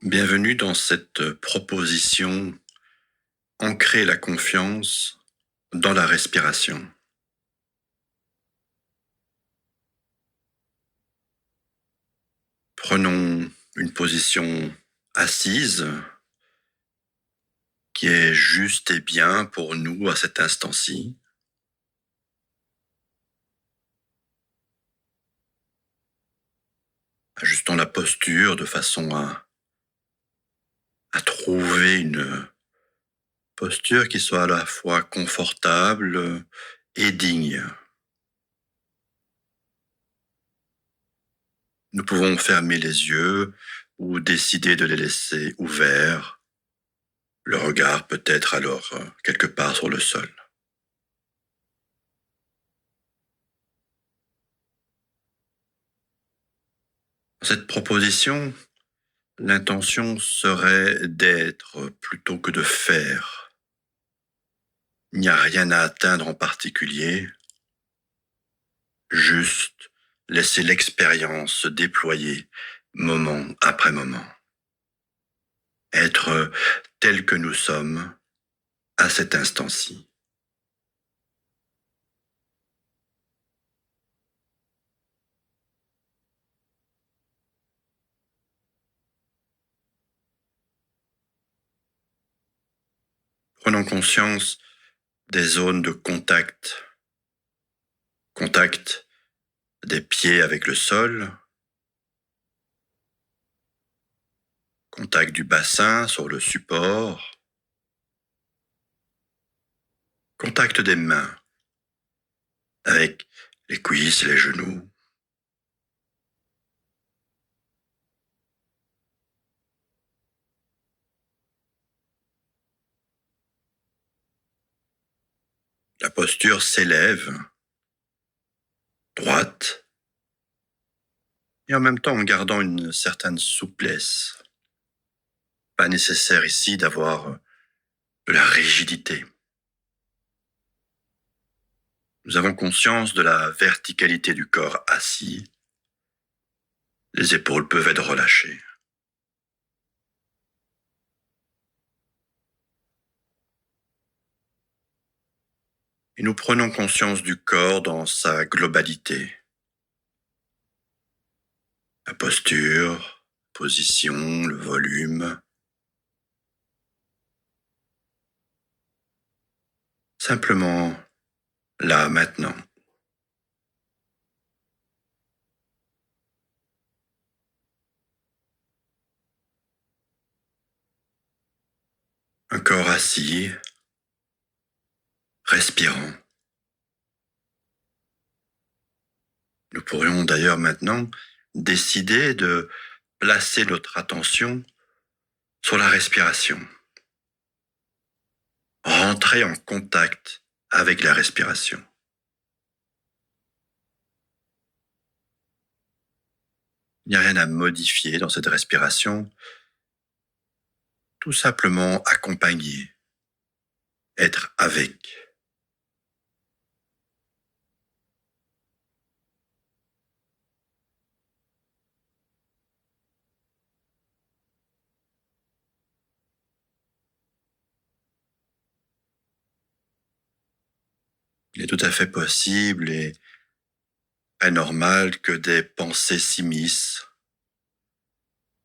Bienvenue dans cette proposition ancrer la confiance dans la respiration. Prenons une position assise qui est juste et bien pour nous à cet instant-ci. Ajustons la posture de façon à trouver une posture qui soit à la fois confortable et digne. Nous pouvons fermer les yeux ou décider de les laisser ouverts. Le regard peut être alors quelque part sur le sol. Dans cette proposition, l'intention serait d'être plutôt que de faire. Il n'y a rien à atteindre en particulier, juste laisser l'expérience se déployer moment après moment. Être tel que nous sommes à cet instant-ci. Prenons conscience des zones de contact. Contact des pieds avec le sol, contact du bassin sur le support, contact des mains avec les cuisses et les genoux. La posture s'élève, droite, et en même temps en gardant une certaine souplesse. Pas nécessaire ici d'avoir de la rigidité. Nous avons conscience de la verticalité du corps assis. Les épaules peuvent être relâchées. Et nous prenons conscience du corps dans sa globalité. La posture, position, le volume. Simplement là, maintenant. Un corps assis, respirant. Nous pourrions d'ailleurs maintenant décider de placer notre attention sur la respiration. Rentrer en contact avec la respiration. Il n'y a rien à modifier dans cette respiration, tout simplement accompagner, être avec. Il est tout à fait possible et très normal que des pensées s'immiscent.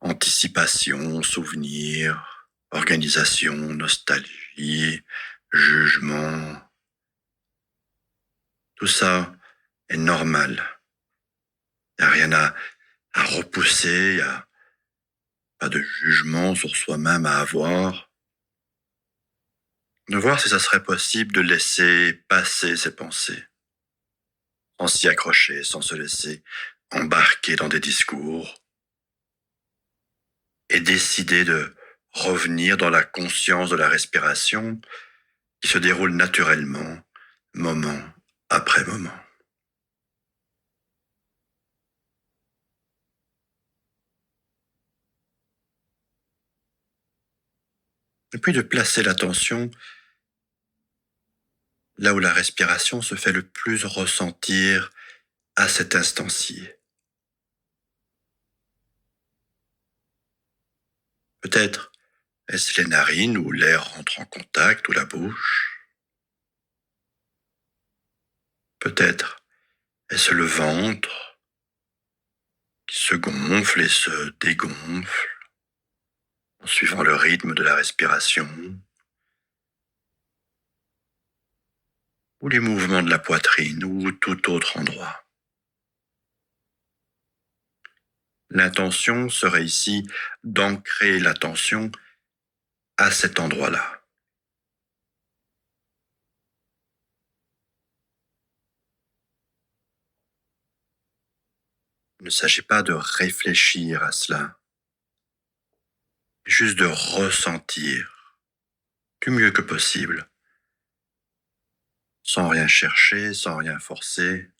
Anticipation, souvenir, organisation, nostalgie, jugement. Tout ça est normal. Il n'y a rien à repousser, il n'y a pas de jugement sur soi-même à avoir. De voir si ça serait possible de laisser passer ces pensées, sans s'y accrocher, sans se laisser embarquer dans des discours, et décider de revenir dans la conscience de la respiration qui se déroule naturellement, moment après moment. Et puis de placer l'attention là où la respiration se fait le plus ressentir à cet instant-ci. Peut-être est-ce les narines où l'air rentre en contact ou la bouche? Peut-être est-ce le ventre qui se gonfle et se dégonfle en suivant le rythme de la respiration, ou les mouvements de la poitrine ou tout autre endroit. L'intention serait ici d'ancrer l'attention à cet endroit-là. Il ne s'agit pas de réfléchir à cela, juste de ressentir du mieux que possible, sans rien chercher, sans rien forcer,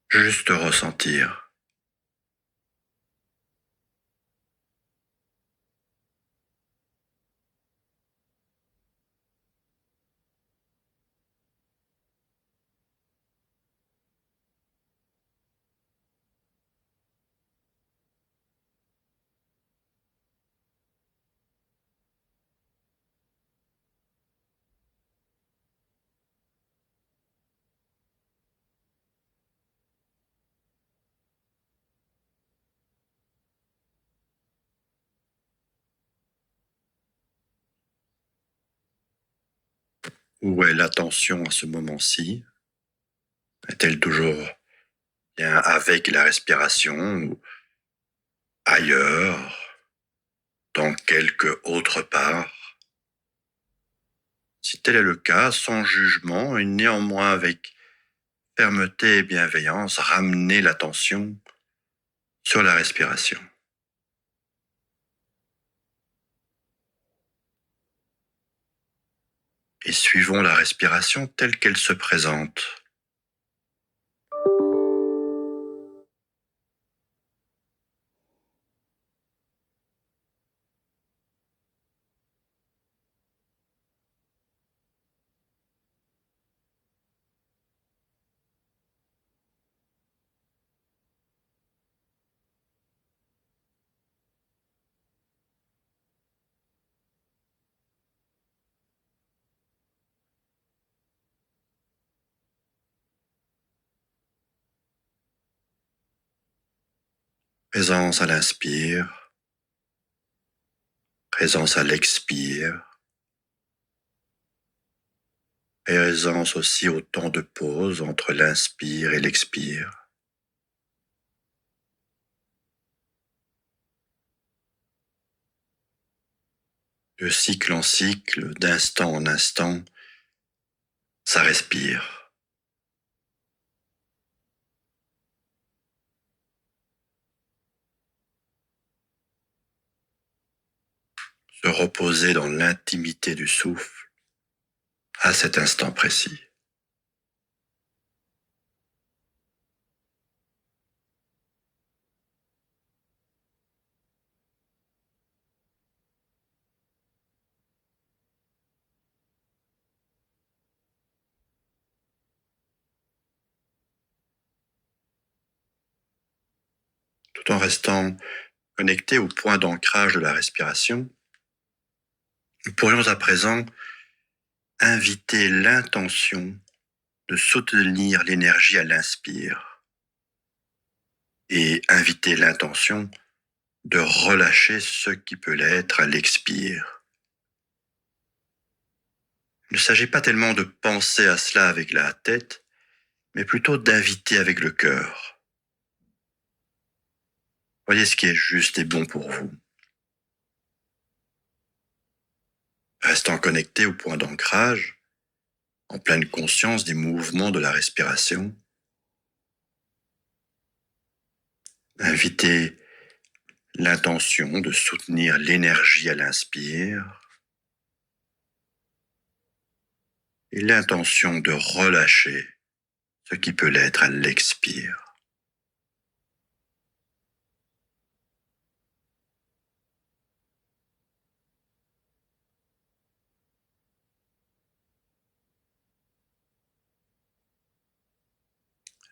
juste ressentir. Où est l'attention à ce moment-ci? Est-elle toujours bien avec la respiration ou ailleurs, dans quelque autre part? Si tel est le cas, sans jugement et néanmoins avec fermeté et bienveillance, ramenez l'attention sur la respiration. Et suivons la respiration telle qu'elle se présente. Présence à l'inspire, présence à l'expire, présence aussi au temps de pause entre l'inspire et l'expire. De cycle en cycle, d'instant en instant, ça respire. Se reposer dans l'intimité du souffle à cet instant précis. Tout en restant connecté au point d'ancrage de la respiration, nous pourrions à présent inviter l'intention de soutenir l'énergie à l'inspire et inviter l'intention de relâcher ce qui peut l'être à l'expire. Il ne s'agit pas tellement de penser à cela avec la tête, mais plutôt d'inviter avec le cœur. Voyez ce qui est juste et bon pour vous. Restant connecté au point d'ancrage, en pleine conscience des mouvements de la respiration, invitez l'intention de soutenir l'énergie à l'inspire et l'intention de relâcher ce qui peut l'être à l'expire.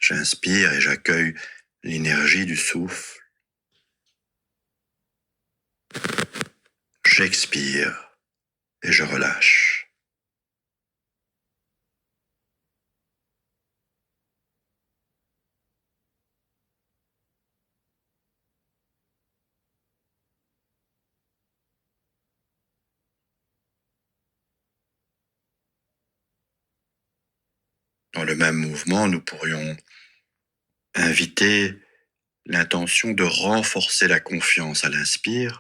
J'inspire et j'accueille l'énergie du souffle. J'expire et je relâche. Dans le même mouvement, nous pourrions inviter l'intention de renforcer la confiance à l'inspire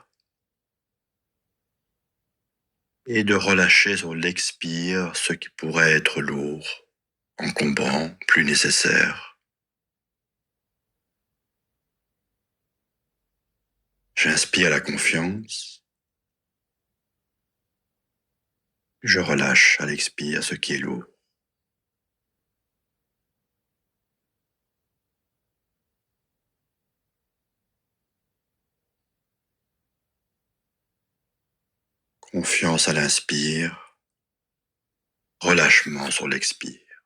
et de relâcher sur l'expire ce qui pourrait être lourd, encombrant, plus nécessaire. J'inspire la confiance, je relâche à l'expire ce qui est lourd. Confiance à l'inspire, relâchement sur l'expire.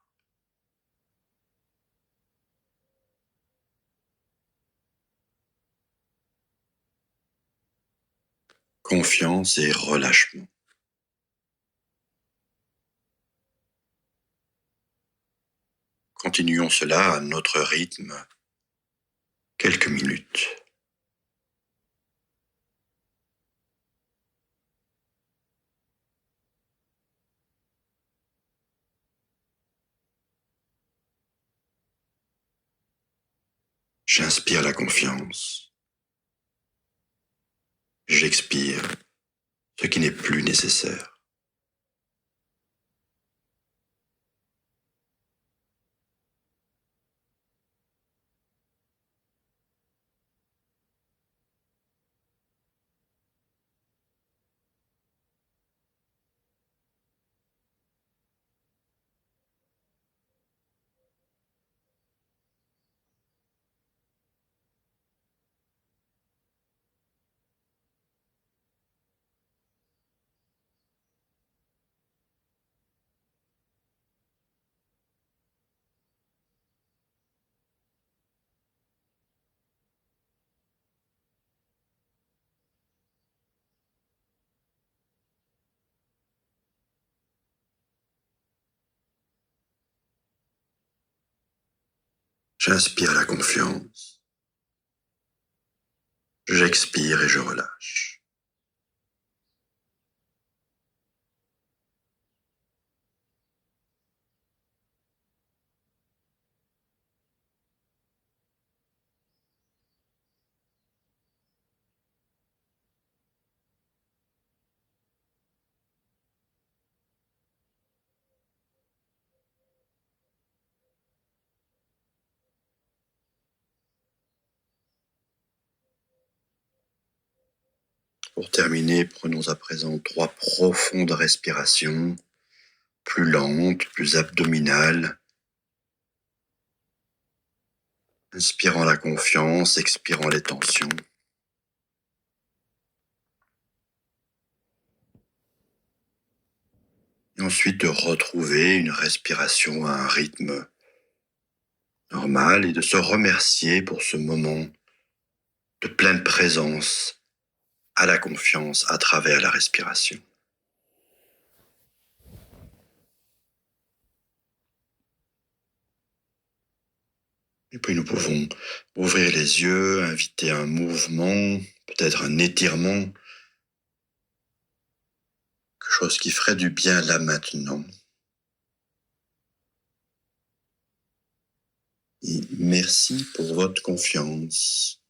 Confiance et relâchement. Continuons cela à notre rythme, quelques minutes. J'inspire la confiance. J'expire ce qui n'est plus nécessaire. J'inspire la confiance. J'expire et je relâche. Pour terminer, prenons à présent 3 profondes respirations, plus lentes, plus abdominales. Inspirant la confiance, expirant les tensions. Et ensuite de retrouver une respiration à un rythme normal et de se remercier pour ce moment de pleine présence à la confiance à travers la respiration. Et puis nous pouvons ouvrir les yeux, inviter un mouvement, peut-être un étirement, quelque chose qui ferait du bien là maintenant. Et merci pour votre confiance.